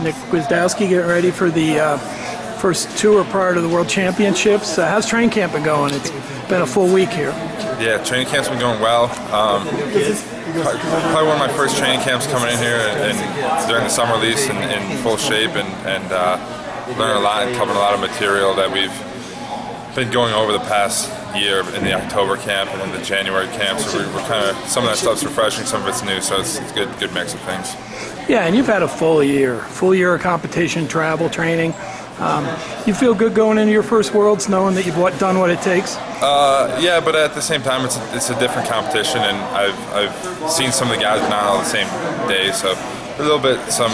Nick Gwiazdowski, getting ready for the first tour prior to the World Championships. How's training camp been going? It's been a full week here. Yeah, training camp's been going well. Probably one of my first training camps coming in here and during the summer release in full shape and learning a lot and covering a lot of material that we've been going over the past year in the October camp and in the January camp. So we're kind of, some of that stuff's refreshing, some of it's new, so it's a good mix of things. Yeah, and you've had a full year of competition, travel, training. You feel good going into your first Worlds knowing that you've done what it takes? Yeah, but at the same time, it's a different competition, and I've seen some of the guys not all the same day, so a little bit some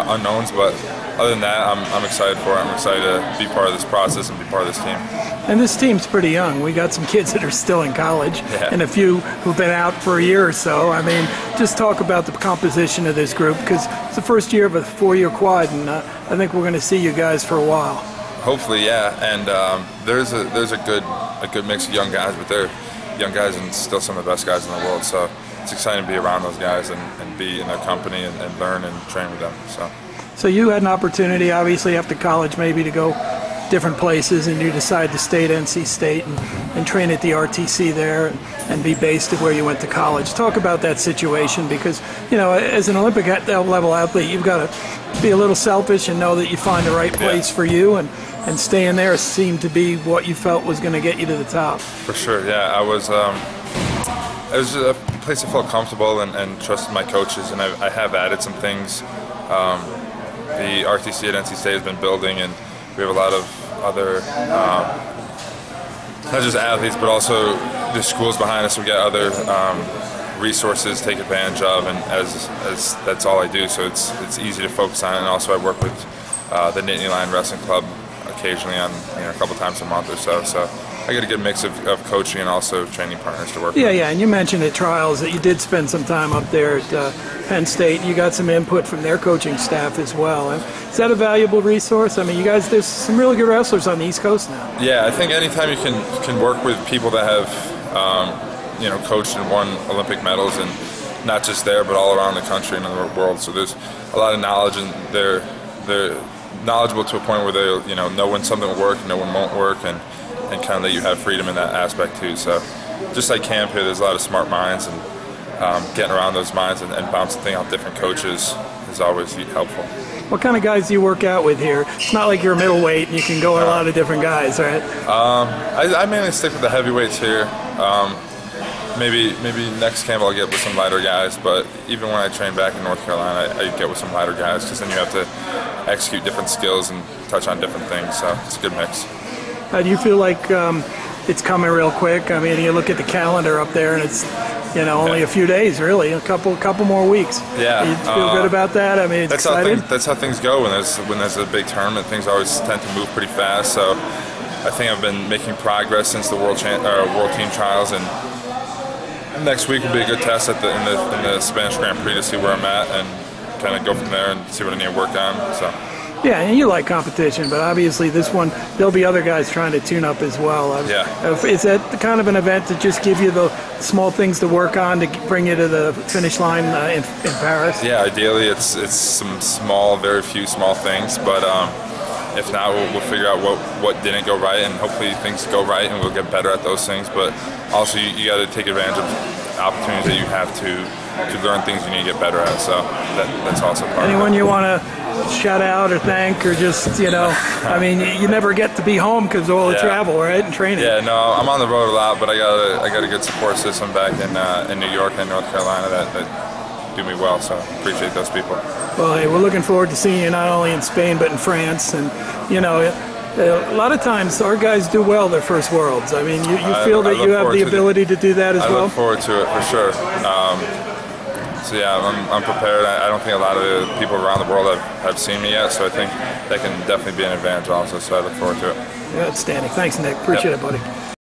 unknowns, but other than that, I'm excited for it. I'm excited to be part of this process and be part of this team. And this team's pretty young. We got some kids that are still in college, and a few who've been out for a year or so. I mean, just talk about the composition of this group, because it's the first year of a 4-year quad, and I think we're going to see you guys for a while. Hopefully, yeah. And there's a good mix of young guys, but they're young guys and still some of the best guys in the world. So it's exciting to be around those guys and be in their company and learn and train with them. So you had an opportunity, obviously, after college, maybe to go different places, and you decided to stay at NC State and train at the RTC there and be based at where you went to college. Talk about that situation, because, you know, as an Olympic level athlete, you've got to be a little selfish and know that you find the right place for you, and staying there seemed to be what you felt was going to get you to the top. For sure, yeah. It was a place I felt comfortable and trusted my coaches, and I have added some things. The RTC at NC State has been building, and we have a lot of other, not just athletes, but also the schools behind us. We got other resources to take advantage of, and as that's all I do, so it's easy to focus on. And also I work with the Nittany Lion Wrestling Club occasionally on a couple times a month or so. So I get a good mix of coaching and also training partners to work with. Yeah, and you mentioned at trials that you did spend some time up there at Penn State. You got some input from their coaching staff as well. Is that a valuable resource? I mean, you guys, there's some really good wrestlers on the East Coast now. Yeah, I think anytime you can work with people that have coached and won Olympic medals, and not just there but all around the country and in the world. So there's a lot of knowledge, and they're knowledgeable to a point where they know when something will work and know when won't work, and kind of let you have freedom in that aspect too. So just like camp here, there's a lot of smart minds, and getting around those minds and bouncing things off different coaches is always helpful. What kind of guys do you work out with here? It's not like you're a middleweight and you can go with a lot of different guys, right? I mainly stick with the heavyweights here. Maybe next camp I'll get with some lighter guys, but even when I train back in North Carolina, I get with some lighter guys, because then you have to execute different skills and touch on different things, so it's a good mix. Do you feel like it's coming real quick? I mean, you look at the calendar up there, and it's only a few days, really, a couple more weeks. Yeah, you feel good about that? I mean, it's exciting. That's how things go when there's a big tournament. Things always tend to move pretty fast. So I think I've been making progress since the World Team Trials, and next week will be a good test in the Spanish Grand Prix to see where I'm at and kind of go from there and see what I need to work on. So. Yeah, and you like competition, but obviously this one, there'll be other guys trying to tune up as well. Is that the kind of an event to just give you the small things to work on to bring you to the finish line in Paris? Yeah, ideally it's some very few small things, but if not, we'll figure out what didn't go right, and hopefully things go right and we'll get better at those things. But also you got to take advantage of opportunities that you have to learn things you need to get better at. So that's also part Anyone of it. You want to shout out or thank, or just, I mean, you never get to be home because of all the travel, right, and training. Yeah, no, I'm on the road a lot, but I got a good support system back in New York and North Carolina that do me well, so I appreciate those people. Well, hey, we're looking forward to seeing you not only in Spain but in France, and a lot of times our guys do well their first Worlds. I mean, you feel that you have the ability to do that as well? I look forward to it for sure. So yeah, I'm prepared. I don't think a lot of the people around the world have seen me yet, so I think that can definitely be an advantage also, so I look forward to it. Outstanding. Thanks, Nick. Appreciate it, buddy.